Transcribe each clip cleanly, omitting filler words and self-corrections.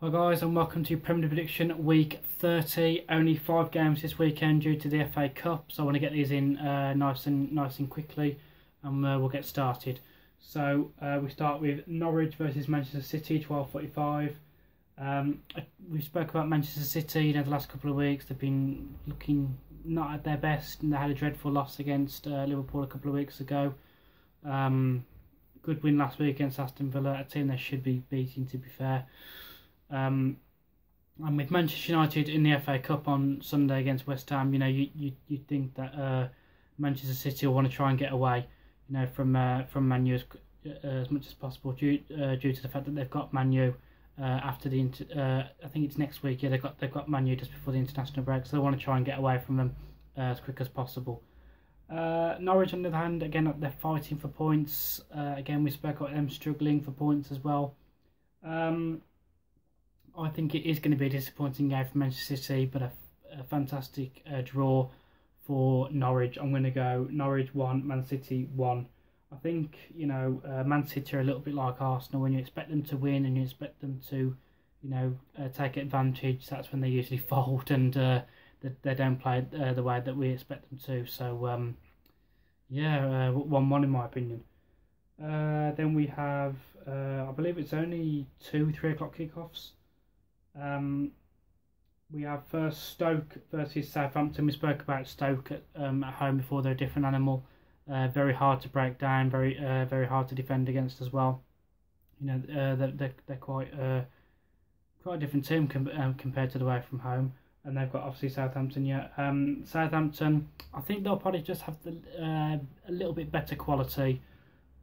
Hi guys, and welcome to Premier Prediction Week 30. Only 5 games this weekend due to the FA Cup, so I want to get these in nice and quickly, and we'll get started. So we start with Norwich versus Manchester City, 12:45. We spoke about Manchester City. The last couple of weeks they've been looking not at their best, and they had a dreadful loss against Liverpool a couple of weeks ago. Good win last week against Aston Villa, a team they should be beating, to be fair. And with Manchester United in the FA Cup on Sunday against West Ham, you'd think that Manchester City will want to try and get away, from Man U as much as possible, due to the fact that they've got Man U after the I think it's next week. Yeah, they've got Man U just before the international break, so they want to try and get away from them as quick as possible. Norwich, on the other hand, again they're fighting for points. Again, we spoke about them struggling for points as well. I think it is going to be a disappointing game for Manchester City, but a fantastic draw for Norwich. I'm going to go Norwich 1, Man City 1. I think, Man City are a little bit like Arsenal. When you expect them to win and you expect them to, take advantage, that's when they usually fold and they don't play the way that we expect them to. So, 1-1 in my opinion. Then we have, I believe it's only 3 o'clock kickoffs. We have first Stoke versus Southampton. We spoke about Stoke at home before. They're a different animal. Very hard to break down. Very hard to defend against as well. They're quite a different team compared to the way from home. And they've got obviously Southampton. Southampton, I think they'll probably just have a little bit better quality.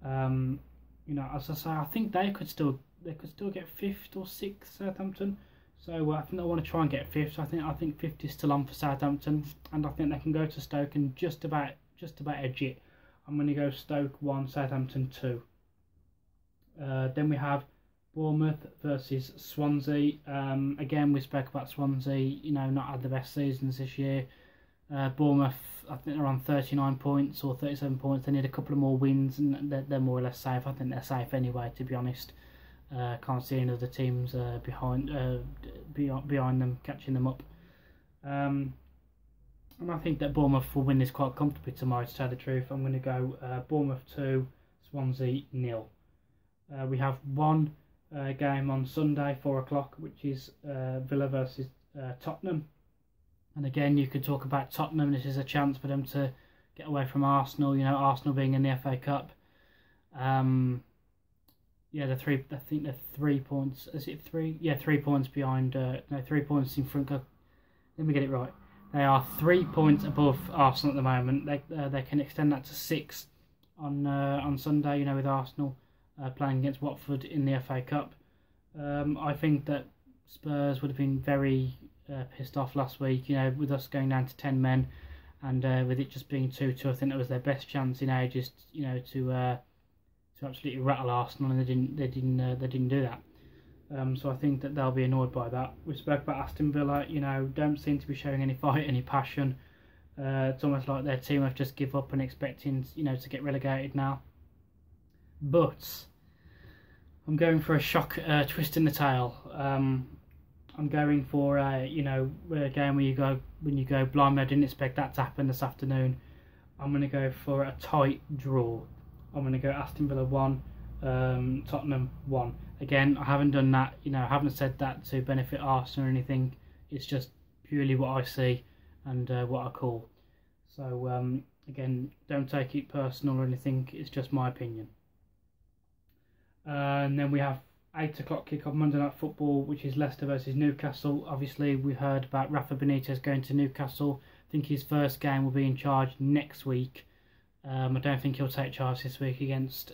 As I say, I think they could still get 5th or 6th, Southampton. So I think they want to try and get 5th. I think 5th is still on for Southampton, and I think they can go to Stoke and just about edge it. I'm going to go Stoke 1, Southampton 2. Then we have Bournemouth versus Swansea. Again, we spoke about Swansea. Not had the best seasons this year. Bournemouth, I think they're on 39 points or 37 points. They need a couple of more wins, and they're more or less safe. I think they're safe anyway, to be honest. Can't see any other teams behind them catching them up. And I think that Bournemouth will win this quite comfortably tomorrow, to tell the truth. I'm going to go Bournemouth 2, Swansea 0. We have one game on Sunday, 4 o'clock, which is Villa versus Tottenham. And again, you could talk about Tottenham. This is a chance for them to get away from Arsenal. Arsenal being in the FA Cup. I think they're 3 points. Is it 3? Yeah, 3 points behind. 3 points in front. Let me get it right. They are 3 points above Arsenal at the moment. They can extend that to 6 on Sunday. With Arsenal playing against Watford in the FA Cup. I think that Spurs would have been very pissed off last week. With us going down to 10 men, and with it just being 2-2, I think that was their best chance in ages. To absolutely rattle Arsenal, and they didn't do that. So I think that they'll be annoyed by that. We spoke about Aston Villa. Don't seem to be showing any fight, any passion. It's almost like their team have just give up and expecting to get relegated now. But I'm going for a shock, twist in the tail. I'm going for a game where when you go blimey, I didn't expect that to happen this afternoon. I'm going to go for a tight draw. I'm going to go Aston Villa 1, Tottenham 1. Again, I haven't done that, I haven't said that to benefit Arsenal or anything. It's just purely what I see and what I call. So, again, don't take it personal or anything. It's just my opinion. And then we have 8 o'clock kick-off Monday Night Football, which is Leicester versus Newcastle. Obviously, we heard about Rafa Benitez going to Newcastle. I think his first game will be in charge next week. I don't think he'll take charge this week against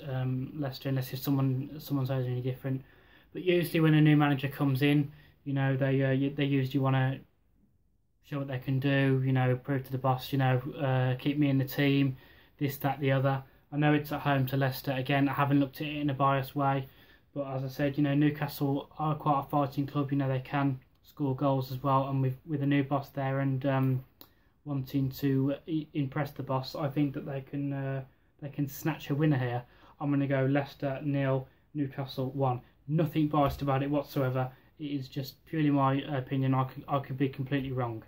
Leicester unless if someone says any different. But usually when a new manager comes in, they usually want to show what they can do. Prove to the boss, keep me in the team, this, that, the other. I know it's at home to Leicester. Again, I haven't looked at it in a biased way, but as I said, Newcastle are quite a fighting club. They can score goals as well, and with a new boss there and wanting to impress the boss, I think that they can snatch a winner here. I'm going to go Leicester 0, Newcastle 1. Nothing biased about it whatsoever. It is just purely my opinion. I could be completely wrong,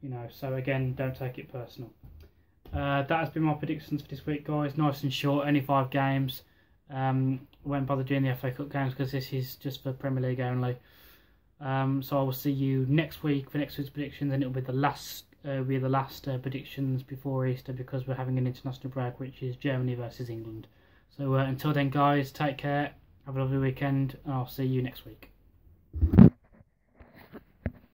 you know. So again, don't take it personal. That has been my predictions for this week, guys. Nice and short, only 5 games. Won't bother doing the FA Cup games because this is just for Premier League only. So I will see you next week for next week's predictions, and it'll be the last predictions before Easter, because we're having an international break, which is Germany versus England. So until then, guys, take care, have a lovely weekend, and I'll see you next week.